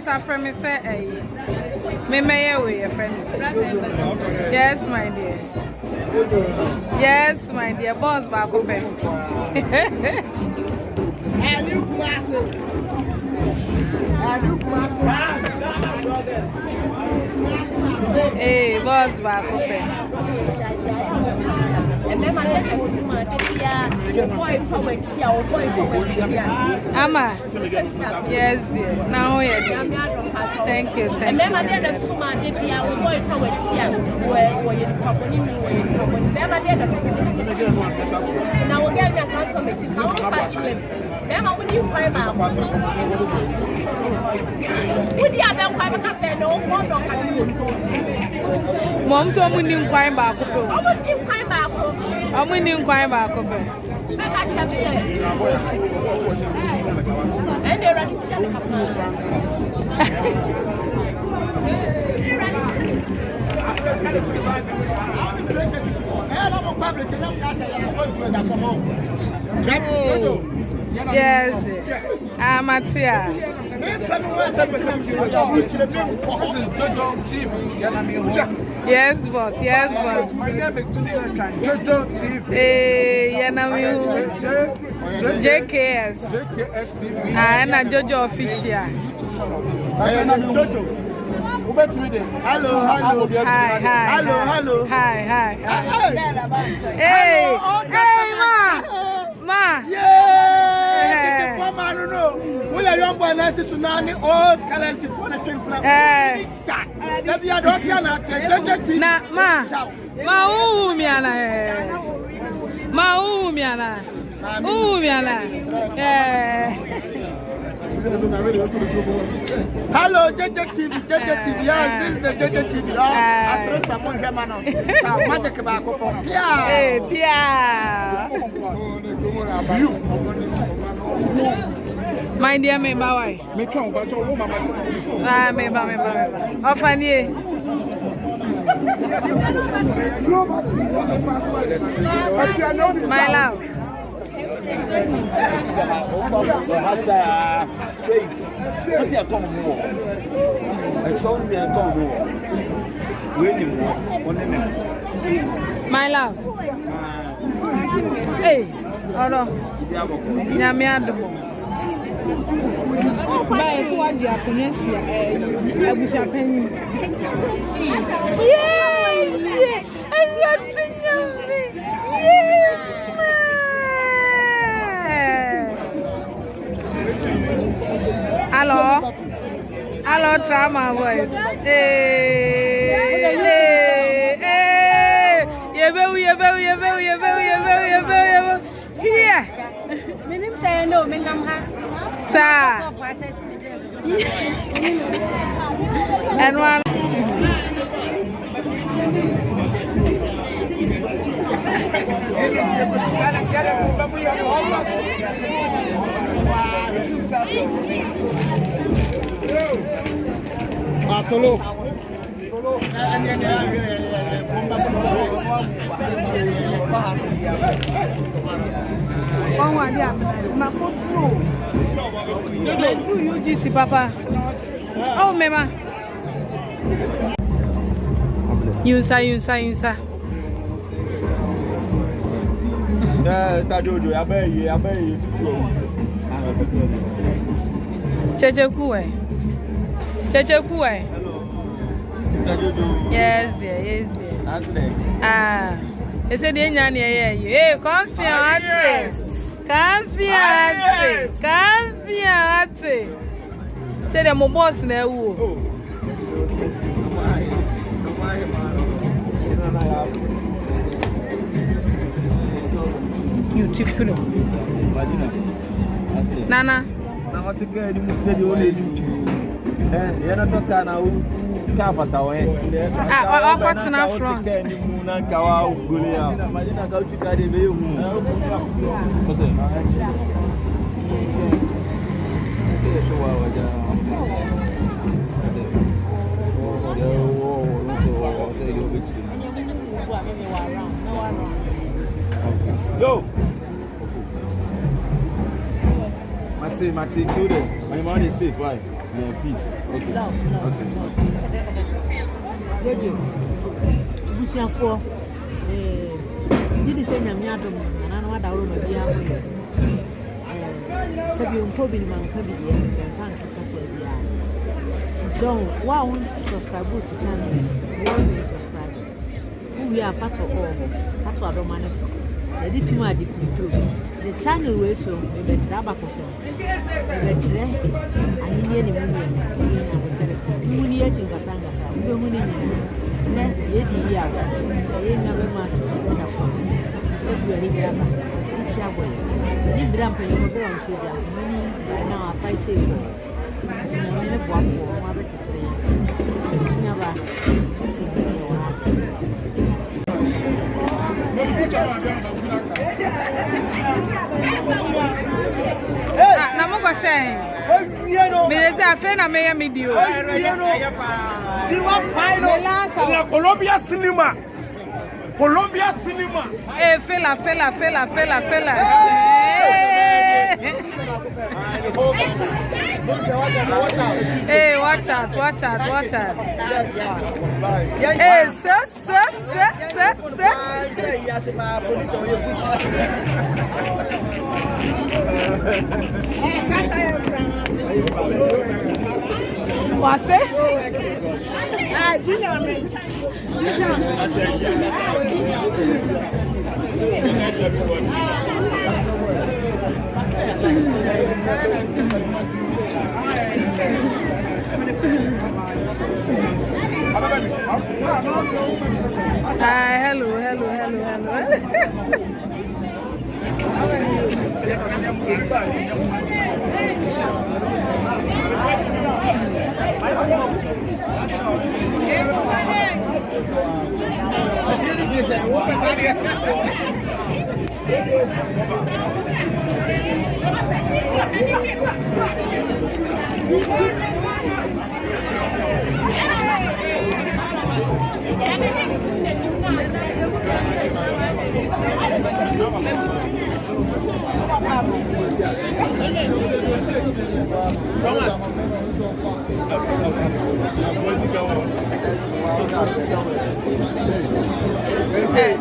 I from me say, me may away a friend. Yes, my dear. Yes, my dear. Boss back open. And you classic. Hey, boss back open. And then my boy from Ama. Yes, dear. Now we are. Thank you. And then my dear, the Suma, the boy from where you company me, then my dear, now we'll get your account committee. How fast swim? Then I would you find out. Would you have them quite a no one or Mom, so we didn't quite back. I would give quite back. I'm winning quite back. And they're running Yes, I'm at here. Yes, boss. Yes, boss. My name is Tutu TV. Hey, JKS. JKS TV. And a Jojo official. Hello. Hi. Hello. Hi. Hey, ma. Yeah. I don't know. We are young boys. Let's see tsunami. All colors for the twin flame. That we are not here. Na ma. Hello, JJ TV. Yeah, this is the JJ TV. I saw someone here, man. Magic back. Hey, Pia. My dear, me bawai. Me come, but you woman, Me ba. Ofanie. My love. My love. Hey, oro. Nyame adomo. Báyìí sí wá di àkùnrin sí ẹ̀bùsà pẹ́yìn. Yéèsì! Ẹ̀rọ ti yàn mí! Hello, Trauma Voice. Here. Minim say no, minam ha. Sir. And one. Solo. You Papa. Oh, Mema. Yunsa. Cheche kuwe. Yes, dear. They said the Nyani. Hey, confiance. Say the mo boss na ewu. Beautiful. Nana. Na what get you say the only you na talk na u ka fata we What na front na ka wa ugole ya imagine ka uchi ka de be hu Yo. Mati, children. My money is safe, right? Yeah, peace. Love. Gojo. Busiafo. Did say nyame adom na na wada woro ma bia ho. Sabi unko bi man ka bi ye fan ka kasa bia. So, wow, subscribe to channel. One subscribe. We are fat or fat or domane so. Ready to ma di the channel we so we be tira ba ko so. We tire ani ni ni mu ni ya chinga tanga ta. We mu ni ni. Na ye di ya. Ye na be ma tu na fo. Se bi ari bra ba. Ichi agwa. Ni bra mpa yo be on soja. Mani na apa ise ko. Ni ne bo afo ma be tire. Nya ba. Si ni wa. Na mo ko say. Me say afa na me ya medio. See what final? Colombia cinema. Eh, fella. Hey, watch out. Hey, sir. What's it? Hello.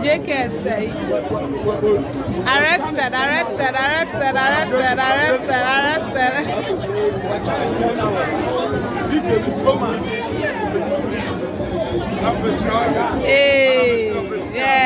JK say arrested. Hey, yeah.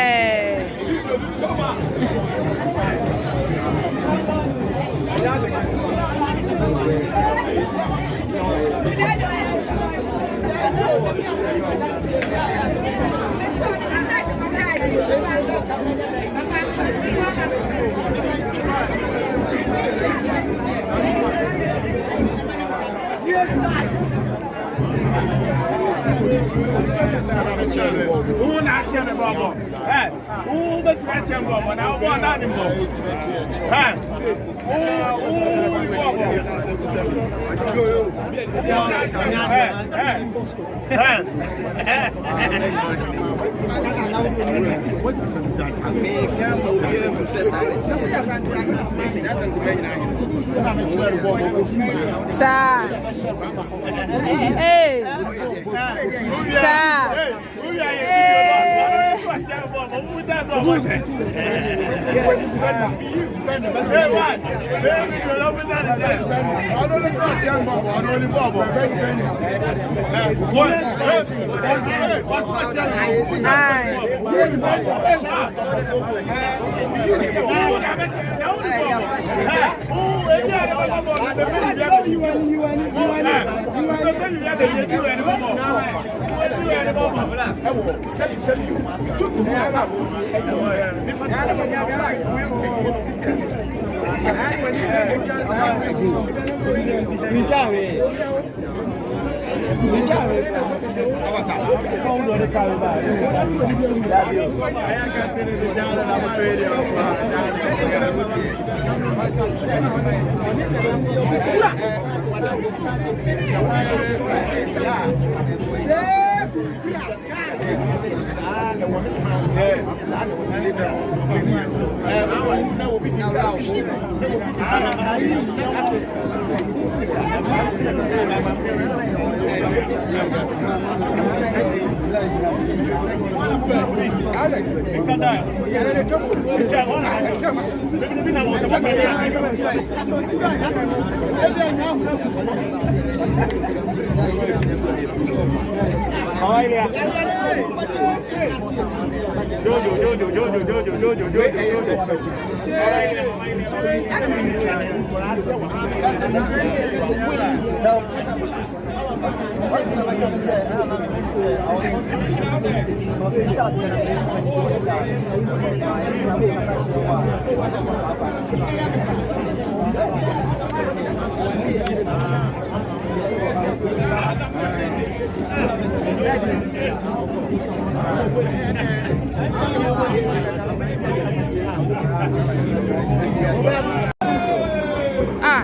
Ah,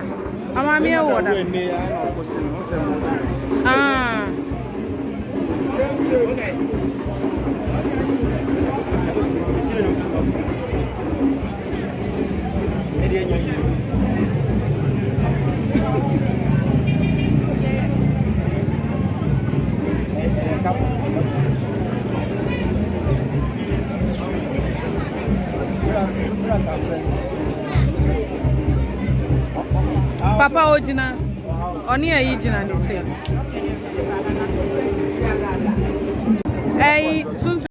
I'm here. What? Ah. Papa Ojina, Oni Ajina, they say.